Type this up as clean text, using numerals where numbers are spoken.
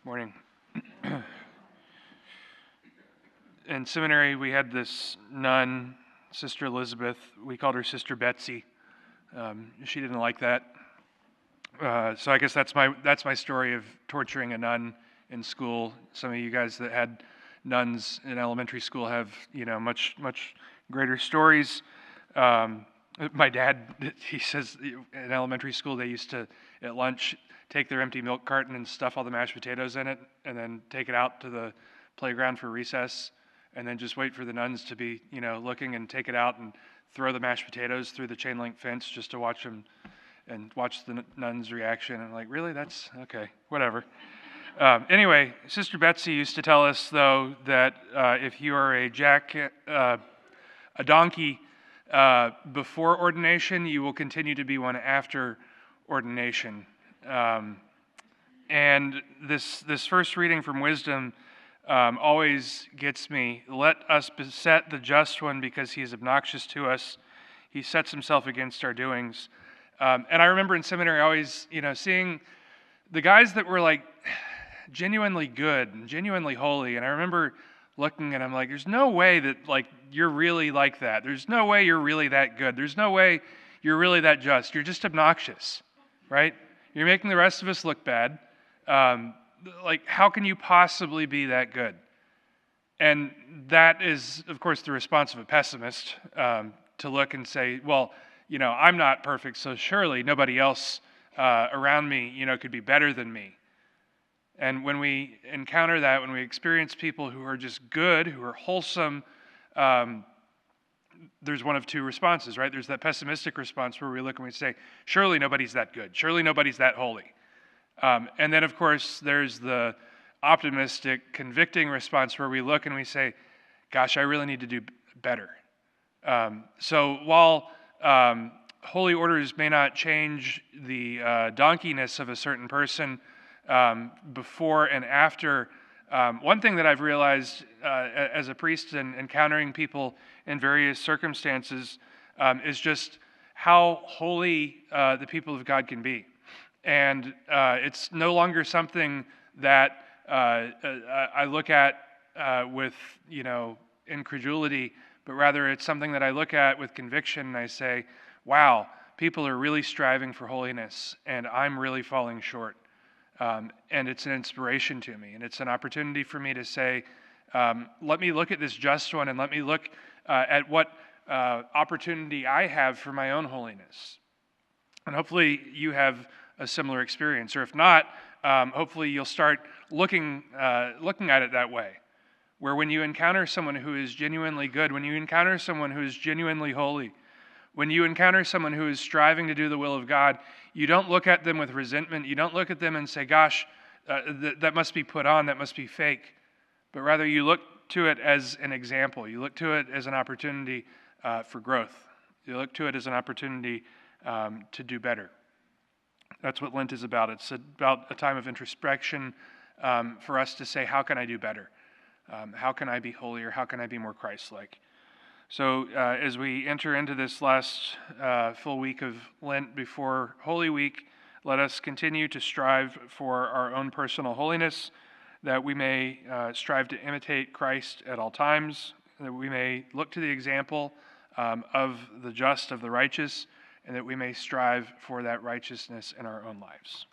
Morning. In seminary, we had this nun, Sister Elizabeth. We called her Sister Betsy. She didn't like that. So I guess that's my story of torturing a nun in school. Some of you guys that had nuns in elementary school have, much greater stories. My dad, he says in elementary school they used to, at lunch, take their empty milk carton and stuff all the mashed potatoes in it, and then take it out to the playground for recess, and then just wait for the nuns to be, looking, and take it out and throw the mashed potatoes through the chain link fence just to watch them and watch the nuns' reaction. And I'm like, really? That's okay, whatever. Anyway, Sister Betsy used to tell us, though, that if you are a donkey before ordination, you will continue to be one after ordination. And this first reading from Wisdom always gets me. Let us beset the just one because he is obnoxious to us. He sets himself against our doings. And I remember in seminary always, seeing the guys that were like genuinely good and genuinely holy. And I remember looking and I'm like, there's no way that you're really like that. There's no way you're really that good. There's no way you're really that just. You're just obnoxious, right? You're making the rest of us look bad. How can you possibly be that good? And that is, of course, the response of a pessimist, to look and say, well, I'm not perfect, so surely nobody else around me, could be better than me. And when we encounter that, when we experience people who are just good, who are wholesome, there's one of two responses, right? There's that pessimistic response where we look and we say, surely nobody's that good. Surely nobody's that holy. And then, of course, there's the optimistic, convicting response where we look and we say, gosh, I really need to do better. So while holy orders may not change the donkeyness of a certain person before and after, one thing that I've realized as a priest and encountering people in various circumstances is just how holy the people of God can be. And it's no longer something that I look at with, incredulity, but rather it's something that I look at with conviction and I say, wow, people are really striving for holiness and I'm really falling short. And it's an inspiration to me, and it's an opportunity for me to say, let me look at this just one, and let me look at what opportunity I have for my own holiness. And hopefully you have a similar experience, or if not, hopefully you'll start looking at it that way, where when you encounter someone who is genuinely good, when you encounter someone who is genuinely holy, when you encounter someone who is striving to do the will of God, you don't look at them with resentment. You don't look at them and say, gosh, that must be put on, that must be fake. But rather you look to it as an example. You look to it as an opportunity for growth. You look to it as an opportunity to do better. That's what Lent is about. It's about a time of introspection for us to say, how can I do better? How can I be holier? How can I be more Christ-like? So as we enter into this last full week of Lent before Holy Week, let us continue to strive for our own personal holiness, that we may strive to imitate Christ at all times, that we may look to the example of the just, of the righteous, and that we may strive for that righteousness in our own lives.